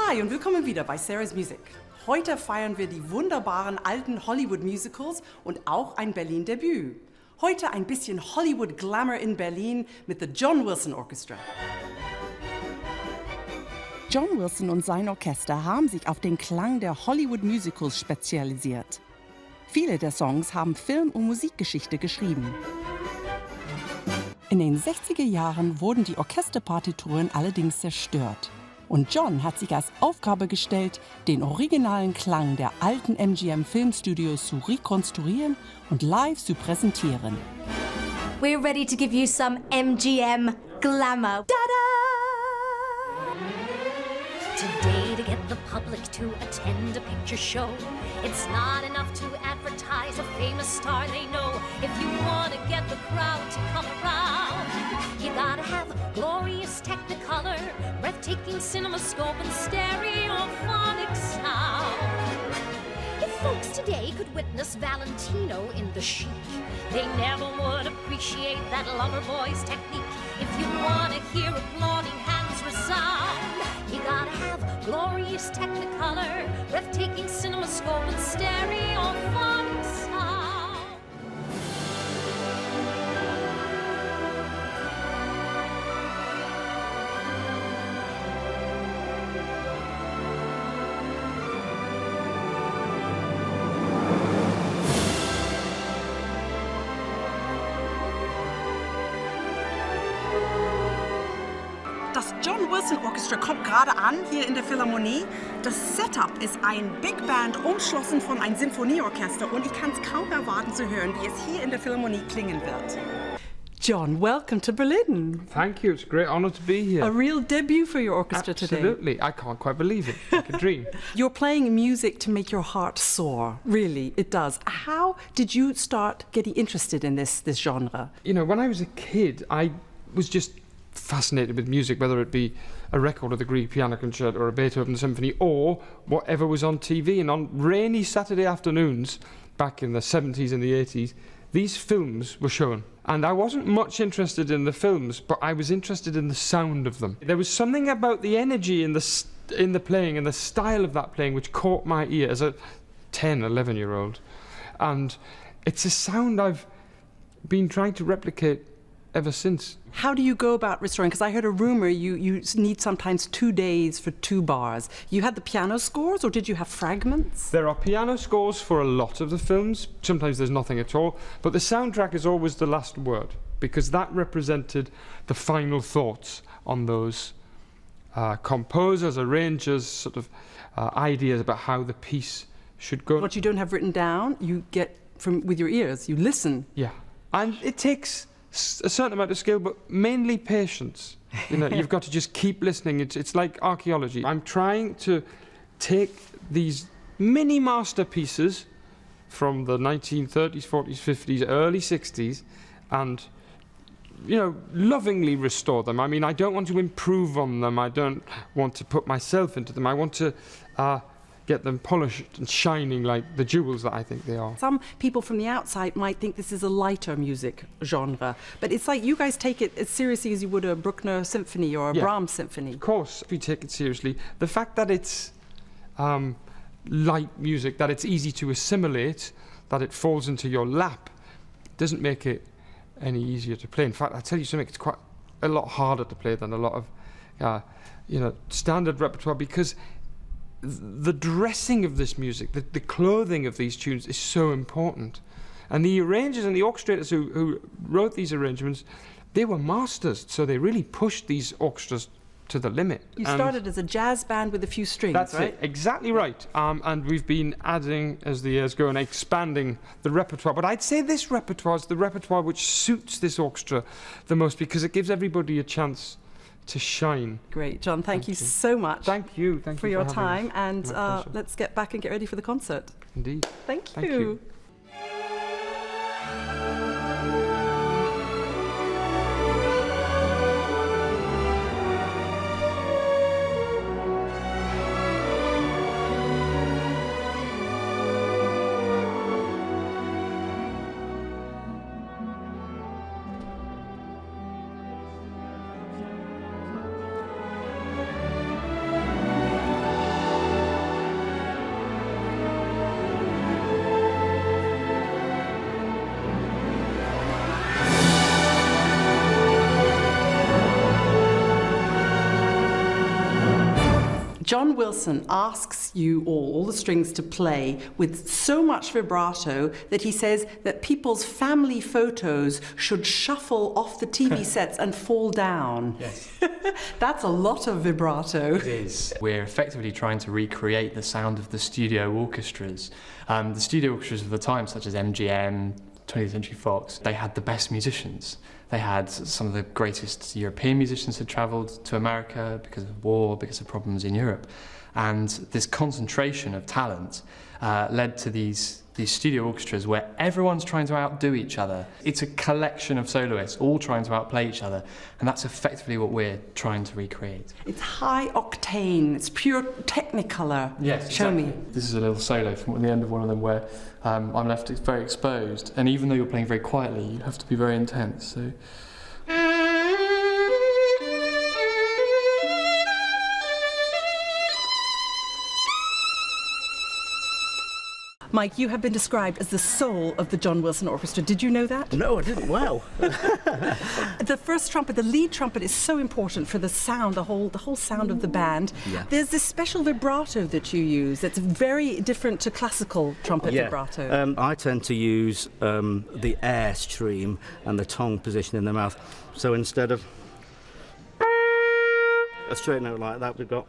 Hi und willkommen wieder bei Sarah's Music. Heute feiern wir die wunderbaren alten Hollywood-Musicals und auch ein Berlin-Debüt. Heute ein bisschen Hollywood-Glamour in Berlin mit the John Wilson Orchestra. John Wilson und sein Orchester haben sich auf den Klang der Hollywood-Musicals spezialisiert. Viele der Songs haben Film- und Musikgeschichte geschrieben. In den 60er Jahren wurden die Orchesterpartituren allerdings zerstört. Und John hat sich als Aufgabe gestellt, den originalen Klang der alten MGM-Filmstudios zu rekonstruieren und live zu präsentieren. We're ready to give you some MGM glamour. Ta-da! Today, to get the public to attend a picture show, it's not enough to advertise a famous star they know. If you want to get the crowd to come around, you gotta have glorious technicolor, breathtaking cinemascope, and stereophonic sound. If folks today could witness Valentino in the chic, they never would appreciate that lover boy's technique. If you want to hear applauding hands resound, you gotta have glorious technicolor, breathtaking cinemascope, and stereophonic sound. Das John Wilson Orchestra kommt gerade an hier in der Philharmonie. Das Setup ist ein Big Band umschlossen von einem Sinfonieorchester und ich kann es kaum erwarten zu hören, wie es hier in der Philharmonie klingen wird. John, welcome to Berlin. Thank you. It's a great honor to be here. A real debut for your orchestra Absolutely. today. I can't quite believe it. Like a dream. You're playing music to make your heart soar. Really, it does. How did you start getting interested in this genre? You know, when I was a kid, I was just fascinated with music, whether it be a record of the Grieg Piano Concerto or a Beethoven Symphony or whatever was on TV. And on rainy Saturday afternoons, back in the 70s and the 80s, these films were shown. And I wasn't much interested in the films, but I was interested in the sound of them. There was something about the energy in the playing and the style of that playing which caught my ear as a 10, 11-year-old. And it's a sound I've been trying to replicate ever since. How do you go about restoring? Because I heard a rumor you need sometimes 2 days for 2 bars. You had the piano scores or did you have fragments? There are piano scores for a lot of the films. Sometimes there's nothing at all. But the soundtrack is always the last word because that represented the final thoughts on those composers, arrangers, sort of ideas about how the piece should go. What you don't have written down, you get from with your ears. You listen. Yeah. And it takes a certain amount of skill, but mainly patience. You know, you've got to just keep listening. It's like archaeology. I'm trying to take these mini masterpieces from the 1930s, 40s, 50s, early 60s, and, you know, lovingly restore them. I mean, I don't want to improve on them. I don't want to put myself into them. I want to get them polished and shining like the jewels that I think they are. Some people from the outside might think this is a lighter music genre, but it's like you guys take it as seriously as you would a Bruckner symphony or a Brahms symphony. Of course, we take it seriously. The fact that it's light music, that it's easy to assimilate, that it falls into your lap, doesn't make it any easier to play. In fact, I'll tell you something, it's quite a lot harder to play than a lot of standard repertoire because the dressing of this music, the clothing of these tunes is so important. And the arrangers and the orchestrators who wrote these arrangements, they were masters, so they really pushed these orchestras to the limit. You started as a jazz band with a few strings, that's right? It, exactly right. And we've been adding, as the years go, and expanding the repertoire. But I'd say this repertoire is the repertoire which suits this orchestra the most because it gives everybody a chance to shine. Great, John, thank you so much. Thank you for your time, and My let's get back and get ready for the concert. Indeed. Thank Thank you. John Wilson asks you all the strings, to play with so much vibrato that he says that people's family photos should shuffle off the TV sets and fall down. Yes. That's a lot of vibrato. It is. We're effectively trying to recreate the sound of the studio orchestras. The studio orchestras of the time, such as MGM, 20th Century Fox, they had the best musicians. They had some of the greatest European musicians had travelled to America because of war, because of problems in Europe. And this concentration of talent led to these studio orchestras where everyone's trying to outdo each other. It's a collection of soloists all trying to outplay each other, and that's effectively what we're trying to recreate. It's high octane, it's pure Technicolor. Yes, Show exactly. me. This is a little solo from the end of one of them where I'm left very exposed, and even though you're playing very quietly, you have to be very intense. So. Mike, you have been described as the soul of the John Wilson Orchestra. Did you know that? No, I didn't. Wow. The first trumpet, the lead trumpet, is so important for the sound, the whole sound of the band. Yeah. There's this special vibrato that you use that's very different to classical trumpet vibrato. I tend to use the air stream and the tongue position in the mouth. So instead of a straight note like that, we've got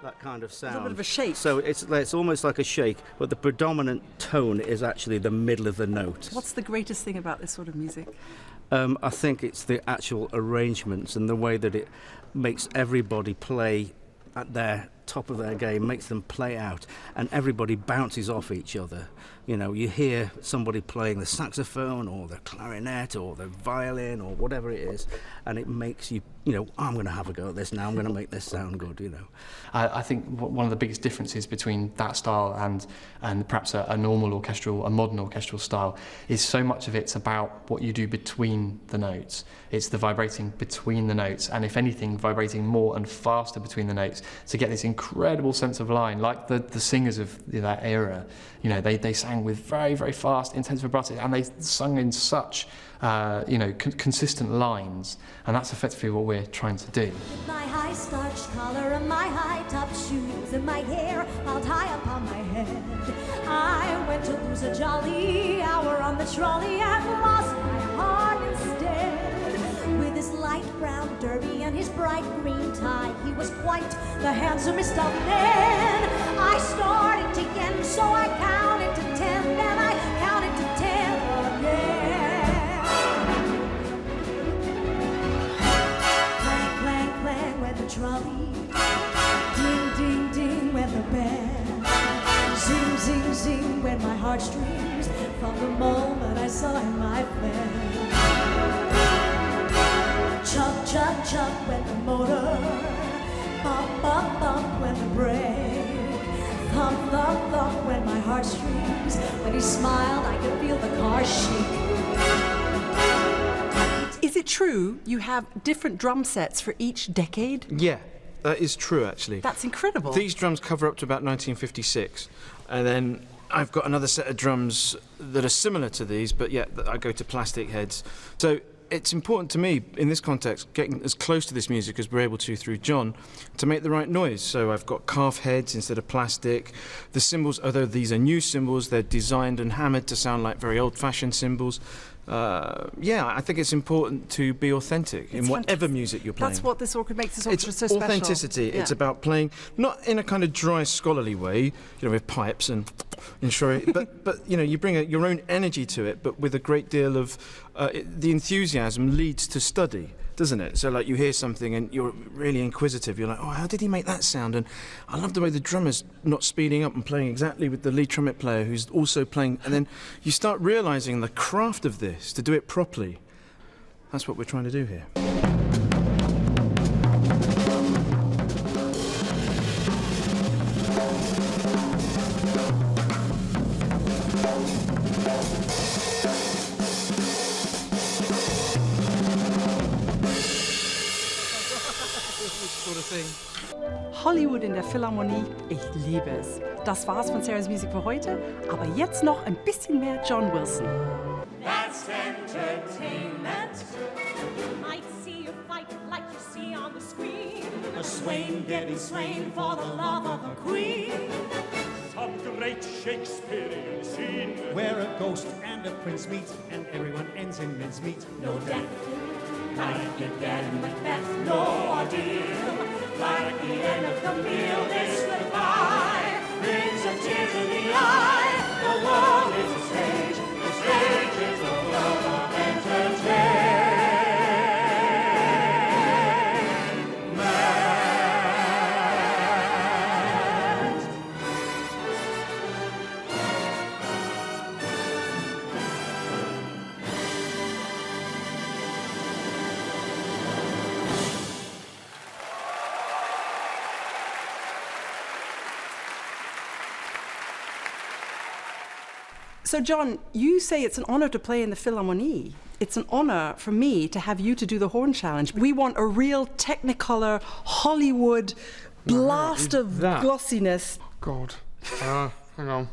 that kind of sound. It's a bit of a shake. So it's almost like a shake, but the predominant tone is actually the middle of the note. What's the greatest thing about this sort of music? I think it's the actual arrangements and the way that it makes everybody play at their top of their game, makes them play out, and everybody bounces off each other. You know, you hear somebody playing the saxophone or the clarinet or the violin or whatever it is, and it makes you, I'm going to have a go at this now, I'm going to make this sound good, I think one of the biggest differences between that style and perhaps a modern orchestral style is so much of it's about what you do between the notes. It's the vibrating between the notes, and if anything, vibrating more and faster between the notes to get this incredible sense of line, like the singers of that era. They sang with very, very fast, intense vibrato, and they sung in such, consistent lines, and that's effectively what we're trying to do. With my high starched collar and my high top shoes and my hair piled high upon my head, I went to lose a jolly hour on the trolley and lost my heart instead. With his light brown derby and his bright green tie, he was quite the handsomest of men. I started to yen, so I counted to 10, then I counted to 10 again. Clang, clang, clang went the trolley. Ding, ding, ding went the bell. Zing, zing, zing went my heartstrings from the moment I saw him I fled. Chug, chug, chug went the motor. Bump, bump, bump went the brake. Thump, thump, thump went my heartstrings. When he smiled, I could feel the car shake. Is it true you have different drum sets for each decade? Yeah, that is true, actually. That's incredible. These drums cover up to about 1956, and then I've got another set of drums that are similar to these, but yeah, I go to plastic heads. So it's important to me, in this context, getting as close to this music as we're able to through John, to make the right noise. So I've got calf heads instead of plastic. The cymbals, although these are new cymbals, they're designed and hammered to sound like very old-fashioned cymbals. I think it's important to be authentic in whatever music you're playing. That's what this orchestra makes this orchestra so special. Authenticity. Yeah. It's about playing, not in a kind of dry, scholarly way, with pipes and ensuring, but you bring your own energy to it, but with a great deal of the enthusiasm leads to study, doesn't it? So like you hear something and you're really inquisitive. You're like, oh, how did he make that sound? And I love the way the drummer's not speeding up and playing exactly with the lead trumpet player who's also playing. And then you start realising the craft of this to do it properly. That's what we're trying to do here. Hollywood in der Philharmonie, ich liebe es. Das war's von Sarah's Music für heute, aber jetzt noch ein bisschen mehr John Wilson. That's entertainment. You might see a fight like you see on the screen. a swain getting slain for the love of a queen. Some great Shakespearean scene Where a ghost and a prince meet, and everyone ends in mincemeat. No death, like again Macbeth, no ordeal, like the end of the meal, this goodbye brings a tear to the eye. The world is a stage, the stage is the world of entertainment. So, John, you say it's an honor to play in the Philharmonie. It's an honor for me to have you to do the horn challenge. We want a real Technicolor Hollywood blast of glossiness. God. Hang on.